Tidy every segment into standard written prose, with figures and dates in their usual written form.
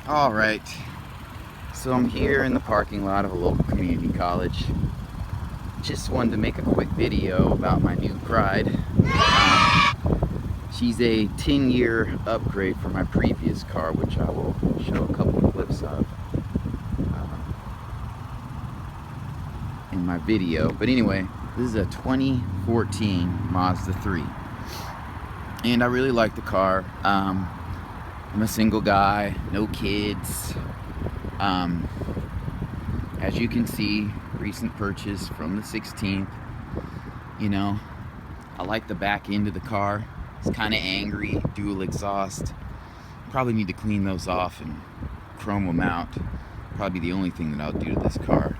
Alright, so I'm here in the parking lot of a local community college. Just wanted to make a quick video about my new bride. She's a 10-year upgrade from my previous car, which I will show a couple of clips of in my video. But anyway, this is a 2014 Mazda 3. And I really like the car. I'm a single guy, no kids. As you can see, recent purchase from the 16th. You know, I like the back end of the car. It's kind of angry, dual exhaust. Probably need to clean those off and chrome them out. Probably the only thing that I'll do to this car.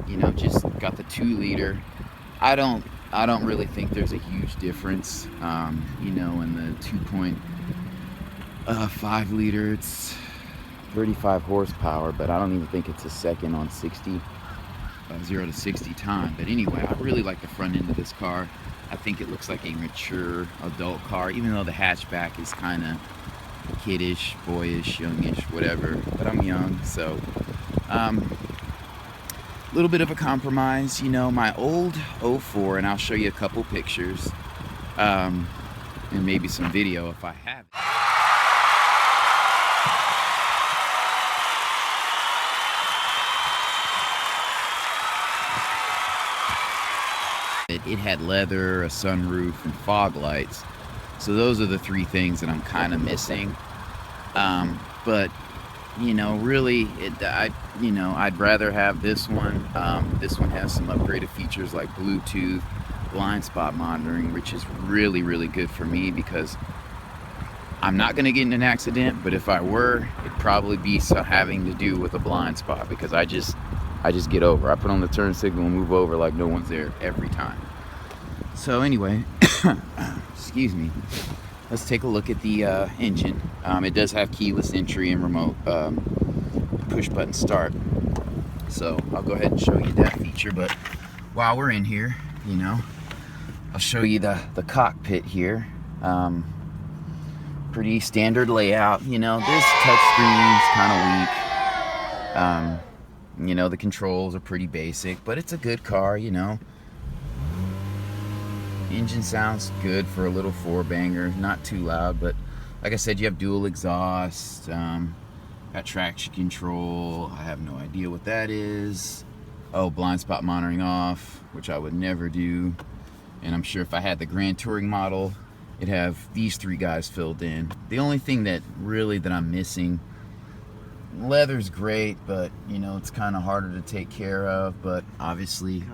You know, just got the 2-liter. I don't really think there's a huge difference. You know, in the 2.5 liter, it's 35 horsepower, but I don't even think it's a second on 0 to 60 time. But anyway, I really like the front end of this car. I think it looks like a mature adult car, even though the hatchback is kind of kiddish, boyish, youngish, whatever. But I'm young, so a little bit of a compromise. You know, my old 04, and I'll show you a couple pictures and maybe some video if I have it. It had leather, a sunroof, and fog lights. So those are the 3 things that I'm kind of missing. But you know, really, I'd rather have this one. This one has some upgraded features like Bluetooth, blind spot monitoring, which is really, really good for me because I'm not going to get in an accident. But if I were, it'd probably be having to do with a blind spot because I just get over. I put on the turn signal and move over like no one's there every time. So anyway, excuse me. Let's take a look at the engine. It does have keyless entry and remote push button start. So I'll go ahead and show you that feature. But while we're in here, you know, I'll show you the cockpit here. Pretty standard layout. You know, this touchscreen's kind of weak. You know, the controls are pretty basic, but it's a good car, you know. Engine sounds good for a little 4-banger, not too loud, but like I said, you have dual exhaust, got traction control. I have no idea what that is. Oh, blind spot monitoring off, which I would never do. And I'm sure if I had the Grand Touring model, it'd have these 3 guys filled in. The only thing that I'm missing, leather's great, but you know, it's kind of harder to take care of. But obviously,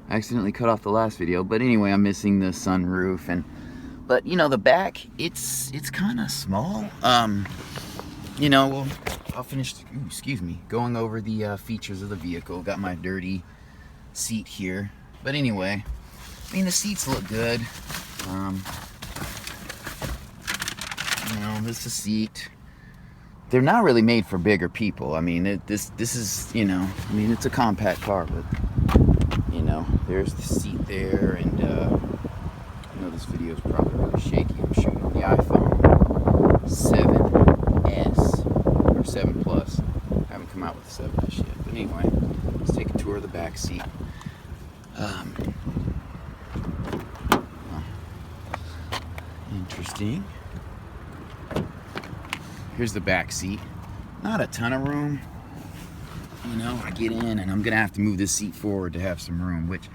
I accidentally cut off the last video, but anyway, I'm missing the sunroof. But you know, the back, it's kind of small. You know, well, I'll finish going over the features of the vehicle. Got my dirty seat here, but anyway, I mean, the seats look good. You know, this is a seat. They're not really made for bigger people. I mean, this is, you know, I mean, it's a compact car, but you know, there's the seat there. And I know this video is probably really shaky. I'm shooting the iPhone 7S or 7 Plus. I haven't come out with the 7S yet. But anyway, let's take a tour of the back seat. Interesting. Here's the back seat. Not a ton of room. You know, I get in and I'm gonna have to move this seat forward to have some room, which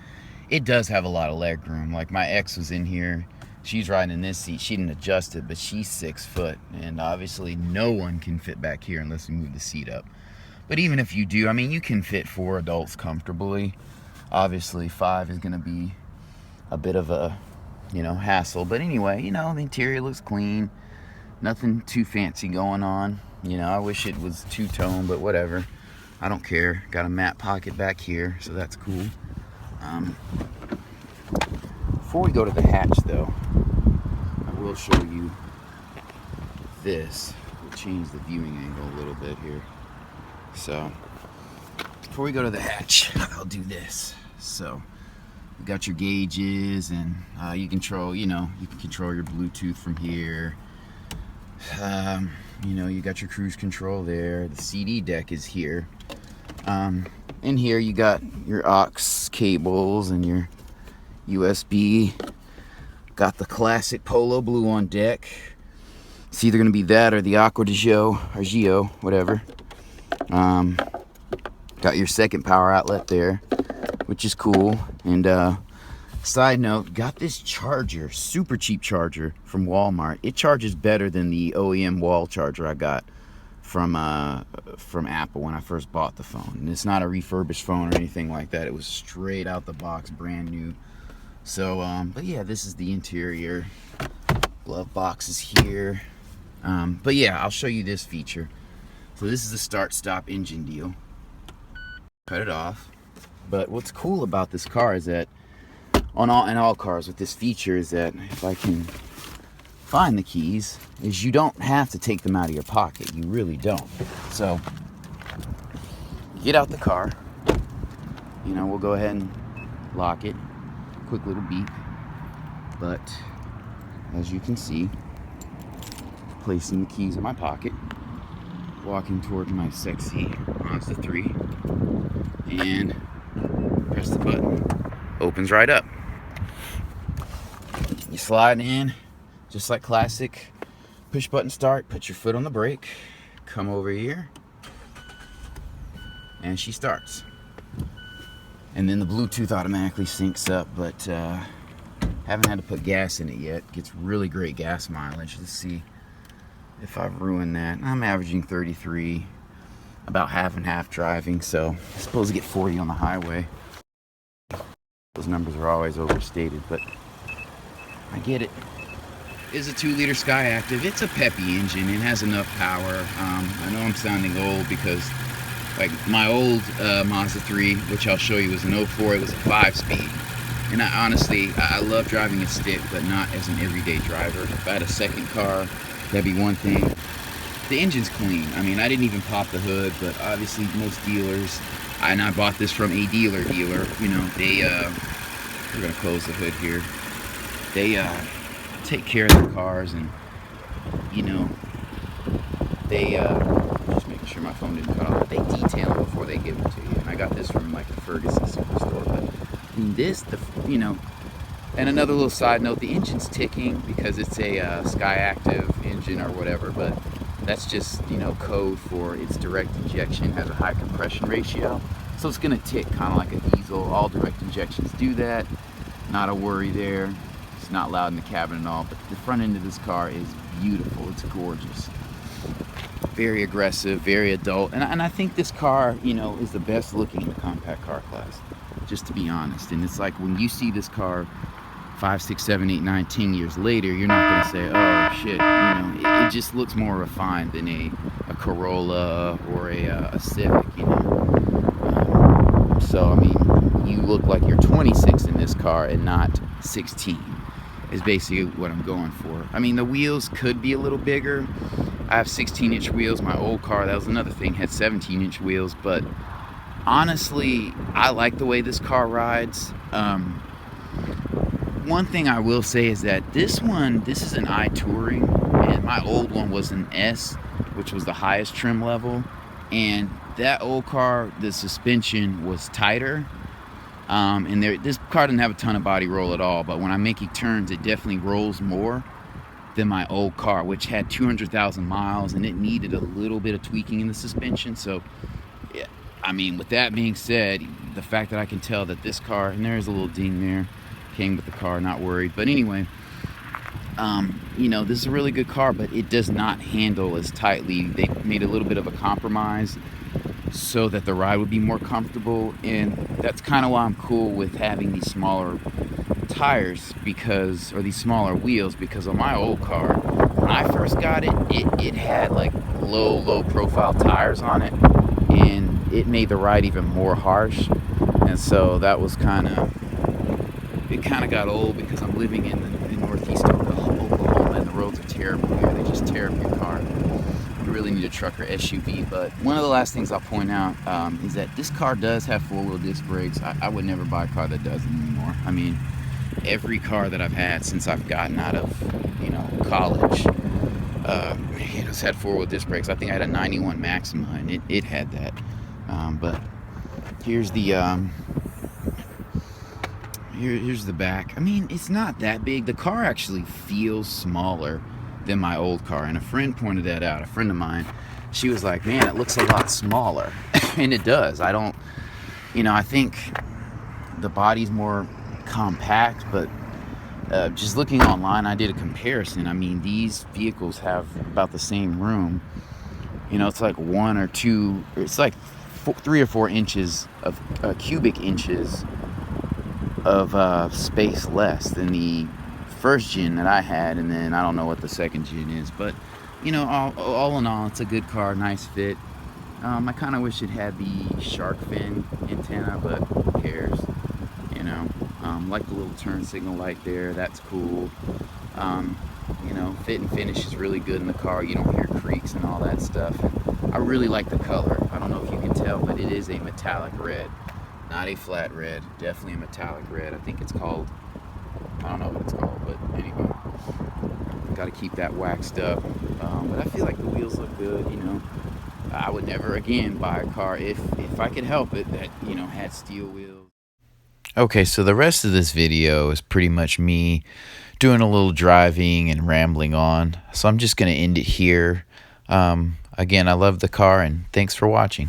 it does have a lot of leg room. Like my ex was in here, she's riding in this seat. She didn't adjust it, but she's 6 foot, and obviously no one can fit back here unless we move the seat up. But even if you do, I mean, you can fit 4 adults comfortably. Obviously 5 is gonna be a bit of a, you know, hassle. But anyway, you know, the interior looks clean. Nothing too fancy going on. You know, I wish it was 2-tone, but whatever. I don't care. Got a matte pocket back here, so that's cool. Before we go to the hatch, though, I will show you this. We'll change the viewing angle a little bit here. So, before we go to the hatch, I'll do this. So, you got your gauges, and you control, you know, you can control your Bluetooth from here. You know, you got your cruise control there. The CD deck is here. In here you got your aux cables and your USB. Got the classic Polo Blue on deck. It's either going to be that or the Aqua de Gio, or Gio, whatever. Got your second power outlet there, which is cool. And side note, got this charger, super cheap charger from Walmart. It charges better than the OEM wall charger I got from Apple when I first bought the phone. And it's not a refurbished phone or anything like that. It was straight out the box, brand new. So, but yeah, this is the interior. Glove box is here. But yeah, I'll show you this feature. So this is a start-stop engine deal. Cut it off. But what's cool about this car is that in all cars with this feature is that if I can find the keys, is you don't have to take them out of your pocket. You really don't. So get out the car. You know, we'll go ahead and lock it. Quick little beep. But as you can see, placing the keys in my pocket, walking toward my sexy Mazda 3, and press the button. Opens right up. You slide in, just like classic push button start. Put your foot on the brake, come over here, and she starts. And then the Bluetooth automatically syncs up, but haven't had to put gas in it yet. Gets really great gas mileage. Let's see if I've ruined that. I'm averaging 33, about half and half driving, so I'm supposed to get 40 on the highway. Those numbers are always overstated, but I get it. It's a 2-liter Skyactiv. It's a peppy engine. It has enough power. I know I'm sounding old because like my old Mazda 3, which I'll show you, was an 04. It was a 5-speed. And I love driving a stick, but not as an everyday driver. If I had a second car, that'd be one thing. The engine's clean. I mean, I didn't even pop the hood, but obviously most dealers, and I bought this from a dealer, you know, they, we're gonna close the hood here. They take care of their cars, and, you know, they, just making sure my phone didn't cut off, they detail them before they give them to you. And I got this from like the Ferguson Superstore, but I mean, this, you know. And another little side note, the engine's ticking because it's a Skyactiv engine or whatever, but that's just, you know, code for its direct injection, has a high compression ratio. So it's gonna tick kind of like a diesel. All direct injections do that. Not a worry there. It's not loud in the cabin at all, but the front end of this car is beautiful. It's gorgeous. Very aggressive, very adult. And I think this car, you know, is the best looking in the compact car class, just to be honest. And it's like when you see this car 5, 6, 7, 8, 9, 10 years later, you're not gonna say, oh shit, you know, it just looks more refined than a Corolla or a Civic, you know. So I mean, you look like you're 26 in this car and not 16 is basically what I'm going for. I mean, the wheels could be a little bigger. I have 16-inch wheels. My old car, that was another thing, had 17-inch wheels, but honestly, I like the way this car rides. One thing I will say is that this is an I-Touring, and my old one was an S, which was the highest trim level. And that old car, the suspension was tighter. And this car didn't have a ton of body roll at all, but when I'm making turns, it definitely rolls more than my old car, which had 200,000 miles, and it needed a little bit of tweaking in the suspension. So, yeah, I mean, with that being said, the fact that I can tell that this car, and there's a little ding there, came with the car, not worried. But anyway, you know, this is a really good car, but it does not handle as tightly. They made a little bit of a compromise so that the ride would be more comfortable, and that's kind of why I'm cool with having these smaller tires, because, or these smaller wheels, because on my old car, when I first got it, it had like low profile tires on it, and it made the ride even more harsh. And so that was it kind of got old, because I'm living in northeast Oklahoma, and the roads are terrible here. They just tear up your car. You really need a truck or SUV. But one of the last things I'll point out is that this car does have 4-wheel disc brakes. I would never buy a car that doesn't anymore. I mean, every car that I've had since I've gotten out of, you know, college just had four-wheel disc brakes. I think I had a 91 Maxima, and it had that. But here's the here's the back. I mean, it's not that big. The car actually feels smaller than my old car, and a friend pointed that out. A friend of mine, she was like, man, it looks a lot smaller. And it does. I don't, I think the body's more compact, but just looking online, I did a comparison. I mean, these vehicles have about the same room. It's like 1 or 2, it's like 3 or 4 inches of cubic inches of space less than the first gen that I had, and then I don't know what the second gen is, but all in all, it's a good car, nice fit. I kind of wish it had the shark fin antenna, but who cares? Like the little turn signal light there, that's cool. Fit and finish is really good in the car. You don't hear creaks and all that stuff. And I really like the color. I don't know if you can tell, but it is a metallic red, not a flat red. Definitely a metallic red. I think it's called, I don't know what it's called, but anyway, got to keep that waxed up. But I feel like the wheels look good. I would never again buy a car if I could help it that had steel wheels. Okay, so the rest of this video is pretty much me doing a little driving and rambling on. So I'm just going to end it here. Again, I love the car, and thanks for watching.